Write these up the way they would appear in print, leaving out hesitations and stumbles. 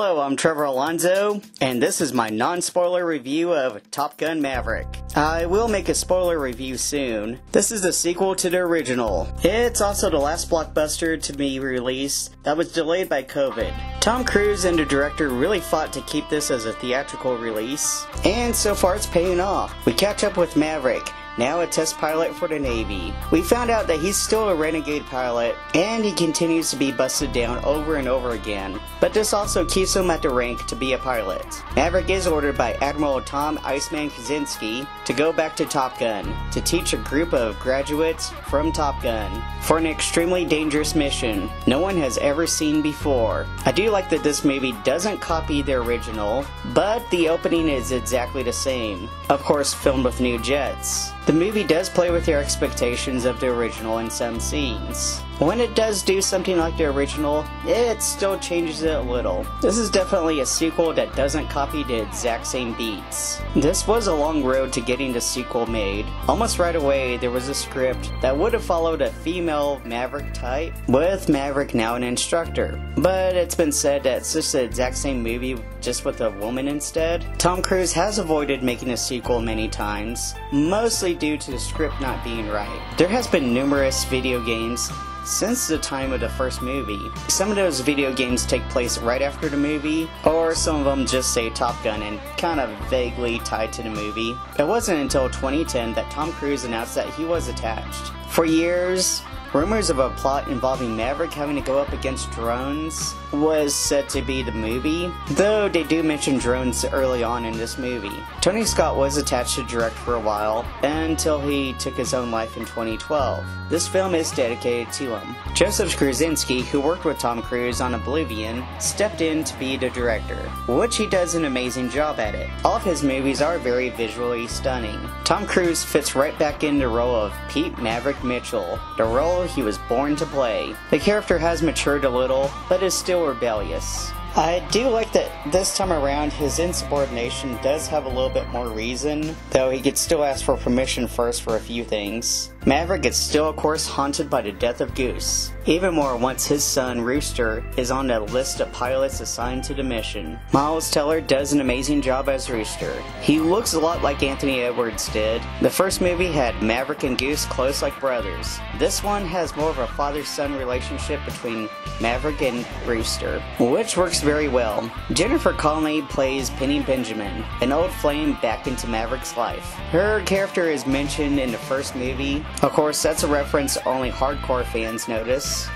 Hello, I'm Trevor Alonzo, and this is my non-spoiler review of Top Gun Maverick. I will make a spoiler review soon. This is the sequel to the original. It's also the last blockbuster to be released that was delayed by COVID. Tom Cruise and the director really fought to keep this as a theatrical release, and so far it's paying off. We catch up with Maverick, now a test pilot for the Navy. We found out that he's still a renegade pilot, and he continues to be busted down over and over again, but this also keeps him at the rank to be a pilot. Maverick is ordered by Admiral Tom Iceman Kaczynski to go back to Top Gun to teach a group of graduates from Top Gun for an extremely dangerous mission no one has ever seen before. I do like that this movie doesn't copy the original, but the opening is exactly the same, of course filmed with new jets. The movie does play with your expectations of the original in some scenes. When it does do something like the original, it still changes it a little. This is definitely a sequel that doesn't copy the exact same beats. This was a long road to getting the sequel made. Almost right away there was a script that would have followed a female Maverick type, with Maverick now an instructor. But it's been said that it's just the exact same movie, just with a woman instead. Tom Cruise has avoided making a sequel many times, mostly due to the script not being right. There has been numerous video games since the time of the first movie. Some of those video games take place right after the movie, or some of them just say Top Gun and kind of vaguely tied to the movie. It wasn't until 2010 that Tom Cruise announced that he was attached. For years, rumors of a plot involving Maverick having to go up against drones was said to be the movie, though they do mention drones early on in this movie. Tony Scott was attached to direct for a while, until he took his own life in 2012. This film is dedicated to him. Joseph Krasinski, who worked with Tom Cruise on Oblivion, stepped in to be the director, which he does an amazing job at it. All of his movies are very visually stunning. Tom Cruise fits right back in the role of Pete Maverick Mitchell, the role he was born to play. The character has matured a little, but is still rebellious. I do like that this time around his insubordination does have a little bit more reason, though he could still ask for permission first for a few things. Maverick is still of course haunted by the death of Goose, even more once his son Rooster is on the list of pilots assigned to the mission. Miles Teller does an amazing job as Rooster. He looks a lot like Anthony Edwards did. The first movie had Maverick and Goose close like brothers. This one has more of a father-son relationship between Maverick and Rooster, which works very well. Jennifer Connelly plays Penny Benjamin, an old flame back into Maverick's life. Her character is mentioned in the first movie. Of course, that's a reference only hardcore fans notice.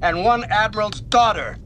And one admiral's daughter.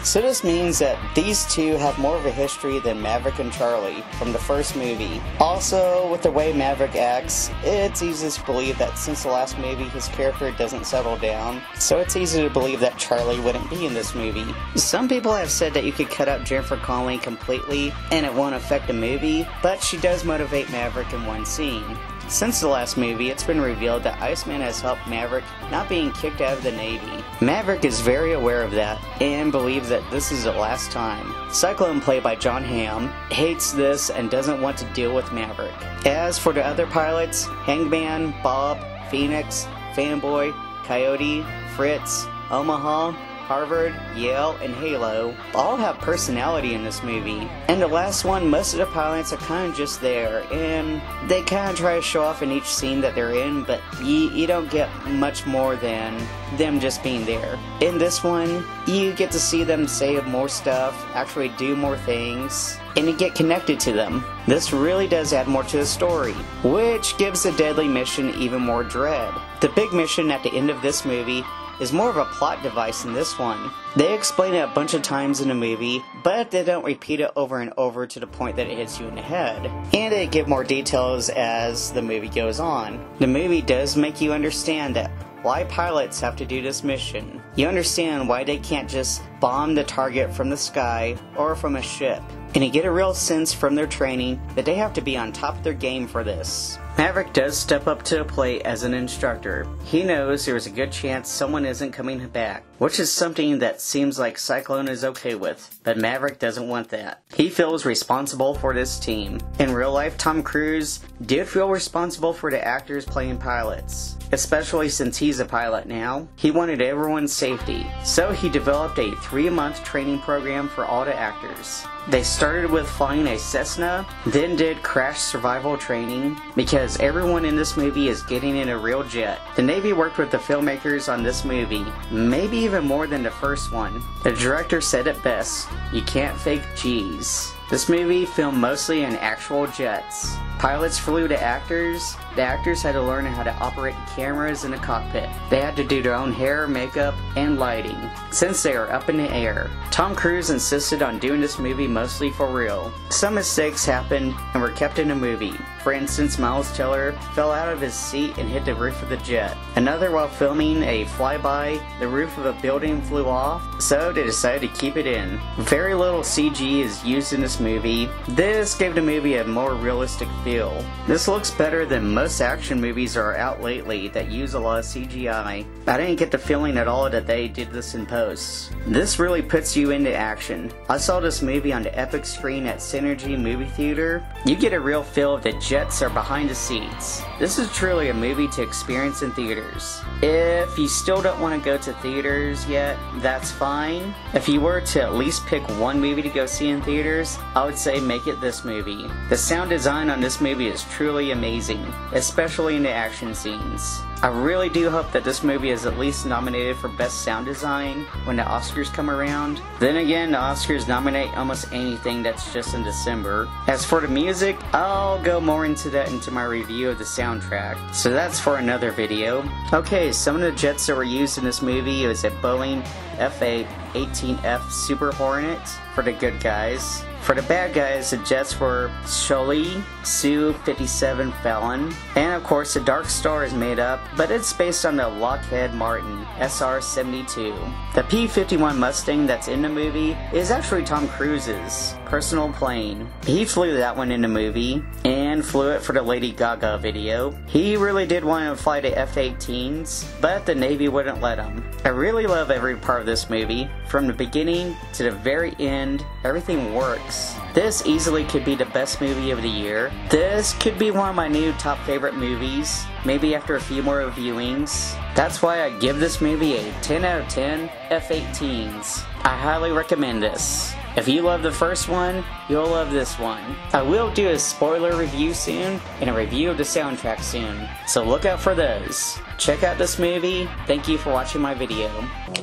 So this means that these two have more of a history than Maverick and Charlie from the first movie. Also, with the way Maverick acts, it's easy to believe that since the last movie his character doesn't settle down, so it's easy to believe that Charlie wouldn't be in this movie. Some people have said that you could cut out Jennifer Connelly completely and it won't affect the movie, but she does motivate Maverick in one scene. Since the last movie, it's been revealed that Iceman has helped Maverick not being kicked out of the Navy. Maverick is very aware of that and believes that this is the last time. Cyclone, played by John Hamm, hates this and doesn't want to deal with Maverick. As for the other pilots, Hangman, Bob, Phoenix, Fanboy, Coyote, Fritz, Omaha, Harvard, Yale, and Halo all have personality in this movie. And the last one, most of the pilots are kind of just there, and they kind of try to show off in each scene that they're in, but you don't get much more than them just being there. In this one, you get to see them say more stuff, actually do more things, and you get connected to them. This really does add more to the story, which gives the deadly mission even more dread. The big mission at the end of this movie is more of a plot device than this one. They explain it a bunch of times in the movie, but they don't repeat it over and over to the point that it hits you in the head. And they give more details as the movie goes on. The movie does make you understand that why pilots have to do this mission. You understand why they can't just bomb the target from the sky or from a ship. And you get a real sense from their training that they have to be on top of their game for this. Maverick does step up to the plate as an instructor. He knows there's a good chance someone isn't coming back, which is something that seems like Cyclone is okay with, but Maverick doesn't want that. He feels responsible for this team. In real life, Tom Cruise did feel responsible for the actors playing pilots, especially since he's a pilot now. He wanted everyone's safety. So he developed a 3-month training program for all the actors. They started with flying a Cessna, then did crash survival training, because everyone in this movie is getting in a real jet. The Navy worked with the filmmakers on this movie, maybe even more than the first one. The director said it best, "You can't fake G's." This movie filmed mostly in actual jets. Pilots flew to actors. The actors had to learn how to operate cameras in the cockpit. They had to do their own hair, makeup, and lighting, since they are up in the air. Tom Cruise insisted on doing this movie mostly for real. Some mistakes happened and were kept in the movie. For instance, Miles Teller fell out of his seat and hit the roof of the jet. Another, while filming a flyby, the roof of a building flew off, so they decided to keep it in. Very little CG is used in this movie. This gave the movie a more realistic feel. This looks better than most action movies are out lately that use a lot of CGI. I didn't get the feeling at all that they did this in post. This really puts you into action. I saw this movie on the Epic screen at Synergy Movie Theater. You get a real feel of the jets are behind the seats. This is truly a movie to experience in theaters. If you still don't want to go to theaters yet, that's fine. If you were to at least pick one movie to go see in theaters, I would say make it this movie. The sound design on this movie is truly amazing, especially in the action scenes. I really do hope that this movie is at least nominated for Best Sound Design when the Oscars come around. Then again, the Oscars nominate almost anything that's just in December. As for the music, I'll go more into that into my review of the soundtrack, so that's for another video. Okay, some of the jets that were used in this movie is a Boeing F/A-18F Super Hornet for the good guys. For the bad guys, the jets were Sholly Su-57 Fallon, and of course the Dark Star is made up, but it's based on the Lockheed Martin SR-72. The P-51 Mustang that's in the movie is actually Tom Cruise's personal plane. He flew that one in the movie, and flew it for the Lady Gaga video. He really did want to fly the F-18s, but the Navy wouldn't let him. I really love every part of this movie. From the beginning to the very end, everything works. This easily could be the best movie of the year. This could be one of my new top favorite movies, maybe after a few more viewings. That's why I give this movie a 10 out of 10 F-18s. I highly recommend this. If you love the first one, you'll love this one. I will do a spoiler review soon, and a review of the soundtrack soon, so look out for those. Check out this movie. Thank you for watching my video.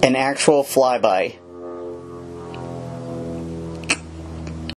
An actual flyby.